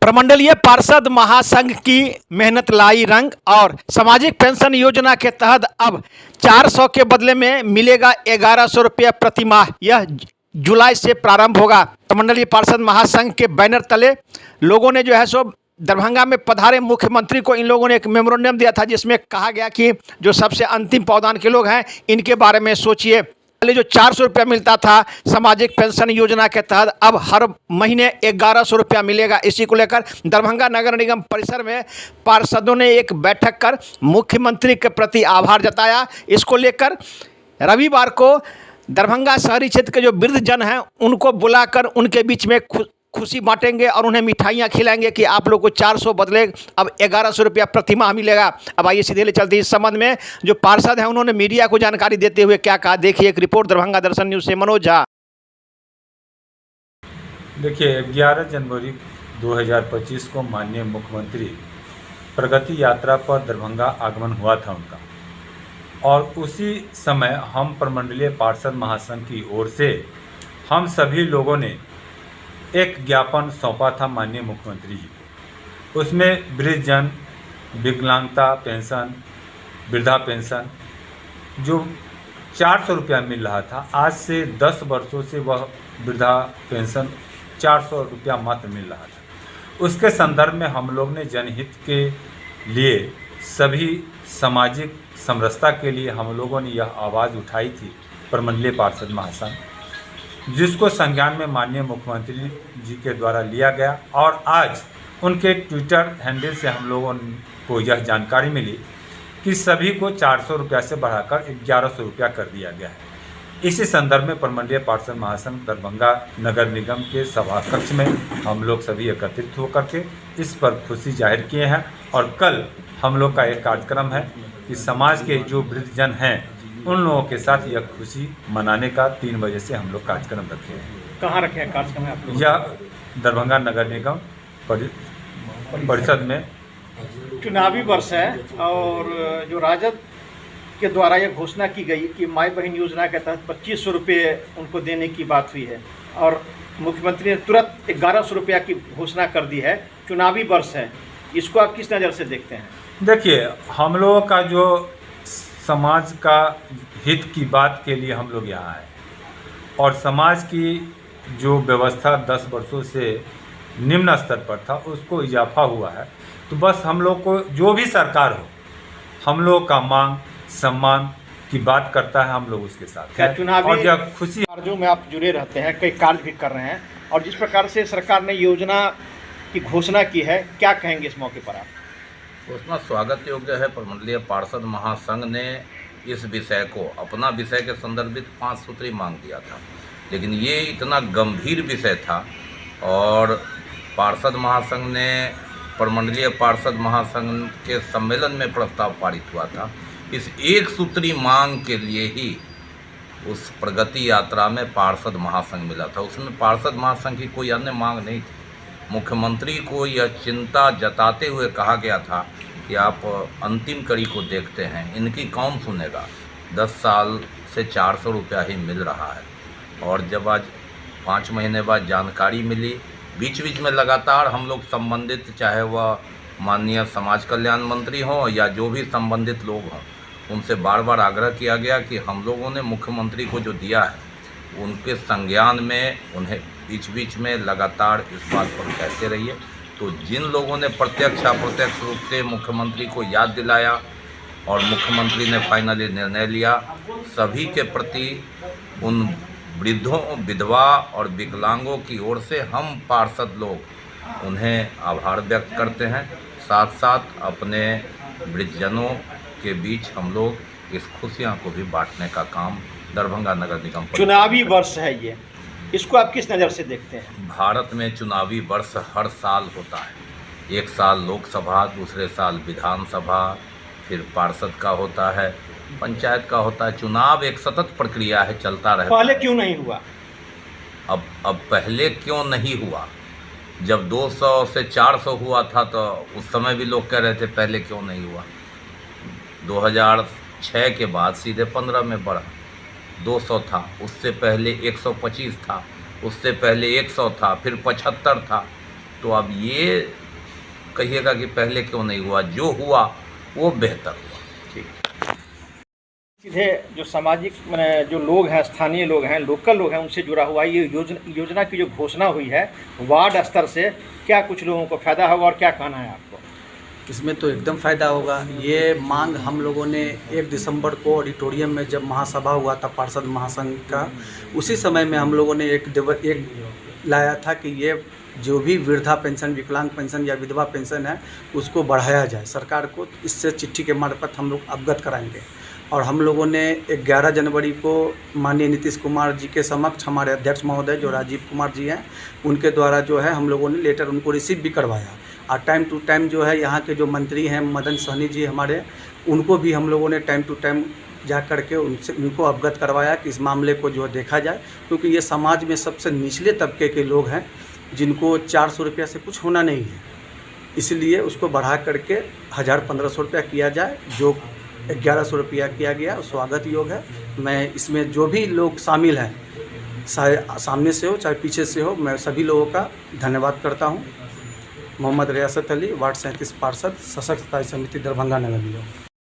प्रमंडलीय पार्षद महासंघ की मेहनत लाई रंग और सामाजिक पेंशन योजना के तहत अब 400 के बदले में मिलेगा 1100 रुपया प्रति माह। यह जुलाई से प्रारंभ होगा। प्रमंडलीय पार्षद महासंघ के बैनर तले लोगों ने जो है सो दरभंगा में पधारे मुख्यमंत्री को इन लोगों ने एक मेमोरेंडम दिया था, जिसमें कहा गया कि जो सबसे अंतिम पावदान के लोग हैं इनके बारे में सोचिए। पहले जो 400 रुपया मिलता था सामाजिक पेंशन योजना के तहत, अब हर महीने 1100 रुपया मिलेगा। इसी को लेकर दरभंगा नगर निगम परिसर में पार्षदों ने एक बैठक कर मुख्यमंत्री के प्रति आभार जताया। इसको लेकर रविवार को दरभंगा शहरी क्षेत्र के जो वृद्ध जन हैं उनको बुलाकर उनके बीच में खुशी बांटेंगे और उन्हें मिठाइयाँ खिलाएंगे कि आप लोग को 400 बदले अब 1100 रुपया प्रति माह मिलेगा। अब आइए सीधे ले चलते इस संबंध में जो पार्षद हैं उन्होंने मीडिया को जानकारी देते हुए क्या कहा, देखिए एक रिपोर्ट दरभंगा दर्शन न्यूज़ से मनोज झा। देखिए 11 जनवरी 2025 को माननीय मुख्यमंत्री प्रगति यात्रा पर दरभंगा आगमन हुआ था उनका, और उसी समय हम प्रमंडलीय पार्षद महासंघ की ओर से हम सभी लोगों ने एक ज्ञापन सौंपा था माननीय मुख्यमंत्री जी को। उसमें वृद्धजन, विकलांगता पेंशन, वृद्धा पेंशन जो 400 रुपया मिल रहा था, आज से 10 वर्षों से वह वृद्धा पेंशन 400 रुपया मात्र मिल रहा था। उसके संदर्भ में हम लोग ने जनहित के लिए, सभी सामाजिक समरसता के लिए हम लोगों ने यह आवाज़ उठाई थी प्रमंडलीय पार्षद महासंघ, जिसको संज्ञान में माननीय मुख्यमंत्री जी के द्वारा लिया गया। और आज उनके ट्विटर हैंडल से हम लोगों को यह जानकारी मिली कि सभी को 400 रुपया से बढ़ाकर 1100 रुपया कर दिया गया है। इसी संदर्भ में प्रमंडलीय पार्षद महासंघ दरभंगा नगर निगम के सभा कक्ष में हम लोग सभी एकत्रित होकर के इस पर खुशी जाहिर किए हैं। और कल हम लोग का एक कार्यक्रम है कि समाज के जो वृद्धजन हैं उन लोगों के साथ यह खुशी मनाने का 3 बजे से हम लोग कार्यक्रम रखे हैं। कहाँ रखे हैं कार्यक्रम आप लोग? यह दरभंगा नगर निगम परिषद में। चुनावी वर्ष है और जो राजद के द्वारा यह घोषणा की गई कि माई बहन योजना के तहत 2500 रुपये उनको देने की बात हुई है और मुख्यमंत्री ने तुरंत 1100 रुपया की घोषणा कर दी है। चुनावी वर्ष है, इसको आप किस नज़र से देखते हैं? देखिए, हम लोगों का जो समाज का हित की बात के लिए हम लोग यहाँ आए, और समाज की जो व्यवस्था 10 वर्षों से निम्न स्तर पर था उसको इजाफा हुआ है। तो बस हम लोग को जो भी सरकार हो, हम लोग का मांग सम्मान की बात करता है, हम लोग उसके साथ हैं। चुनावी और यह खुशी कार्यों में आप जुड़े रहते हैं, कई कार्य भी कर रहे हैं, और जिस प्रकार से सरकार ने योजना की घोषणा की है, क्या कहेंगे इस मौके पर आप? घोषणा स्वागत योग्य है। प्रमंडलीय पार्षद महासंघ ने इस विषय को अपना विषय के संदर्भित 5 सूत्री मांग दिया था, लेकिन ये इतना गंभीर विषय था और पार्षद महासंघ ने प्रमंडलीय पार्षद महासंघ के सम्मेलन में प्रस्ताव पारित हुआ था। इस एक सूत्री मांग के लिए ही उस प्रगति यात्रा में पार्षद महासंघ मिला था। उसमें पार्षद महासंघ की कोई अन्य मांग नहीं थी। मुख्यमंत्री को यह चिंता जताते हुए कहा गया था कि आप अंतिम कड़ी को देखते हैं, इनकी कौन सुनेगा। 10 साल से 400 रुपया ही मिल रहा है, और जब आज 5 महीने बाद जानकारी मिली, बीच बीच में लगातार हम लोग संबंधित, चाहे वह माननीय समाज कल्याण मंत्री हों या जो भी संबंधित लोग हों, उनसे बार बार आग्रह किया गया कि हम लोगों ने मुख्यमंत्री को जो दिया है उनके संज्ञान में उन्हें बीच बीच में लगातार इस बात पर कहते रहिए। तो जिन लोगों ने प्रत्यक्ष अप्रत्यक्ष रूप से मुख्यमंत्री को याद दिलाया और मुख्यमंत्री ने फाइनली निर्णय लिया, सभी के प्रति उन वृद्धों, विधवा और विकलांगों की ओर से हम पार्षद लोग उन्हें आभार व्यक्त करते हैं। साथ साथ अपने वृद्धजनों के बीच हम लोग इस खुशियां को भी बांटने का काम दरभंगा नगर निगम। चुनावी वर्ष है ये, इसको आप किस नज़र से देखते हैं? भारत में चुनावी वर्ष हर साल होता है। एक साल लोकसभा, दूसरे साल विधानसभा, फिर पार्षद का होता है, पंचायत का होता है। चुनाव एक सतत प्रक्रिया है, चलता रहता है। पहले क्यों नहीं हुआ? अब पहले क्यों नहीं हुआ? जब 200 से 400 हुआ था तो उस समय भी लोग कह रहे थे पहले क्यों नहीं हुआ। 2006 के बाद सीधे 15 में बढ़ा, 200 था, उससे पहले 125 था, उससे पहले 100 था, फिर 75 था, तो अब ये कहिएगा कि पहले क्यों नहीं हुआ, जो हुआ वो बेहतर हुआ। सीधे जो सामाजिक माने जो लोग हैं, स्थानीय लोग हैं, लोकल लोग हैं, उनसे जुड़ा हुआ ये योजना की जो घोषणा हुई है वार्ड स्तर से, क्या कुछ लोगों को फ़ायदा होगा और क्या कहना है आपको? इसमें तो एकदम फ़ायदा होगा। ये मांग हम लोगों ने 1 दिसंबर को ऑडिटोरियम में जब महासभा हुआ था पार्षद महासंघ का, उसी समय में हम लोगों ने एक लाया था कि ये जो भी वृद्धा पेंशन, विकलांग पेंशन या विधवा पेंशन है उसको बढ़ाया जाए। सरकार को इससे चिट्ठी के मार्फत हम लोग अवगत कराएंगे। और हम लोगों ने 11 जनवरी को माननीय नीतीश कुमार जी के समक्ष हमारे अध्यक्ष महोदय जो राजीव कुमार जी हैं, उनके द्वारा जो है हम लोगों ने लेटर उनको रिसीव भी करवाया। और टाइम टू टाइम जो है यहाँ के जो मंत्री हैं मदन सहनी जी हमारे, उनको भी हम लोगों ने टाइम टू टाइम जा कर के उनको अवगत करवाया कि इस मामले को जो देखा जाए, क्योंकि ये समाज में सबसे निचले तबके के लोग हैं जिनको 400 रुपया से कुछ होना नहीं है। इसलिए उसको बढ़ा करके 1000-1500 रुपया किया जाए, जो 1100 रुपया किया गया, स्वागत योग्य है। मैं इसमें जो भी लोग शामिल हैं, चाहे सामने से हो चाहे पीछे से हो, मैं सभी लोगों का धन्यवाद करता हूँ। मोहम्मद रियासत अली, वार्ड 37 पार्षद, सशक्त स्थायी समिति दरभंगा नगर निगम।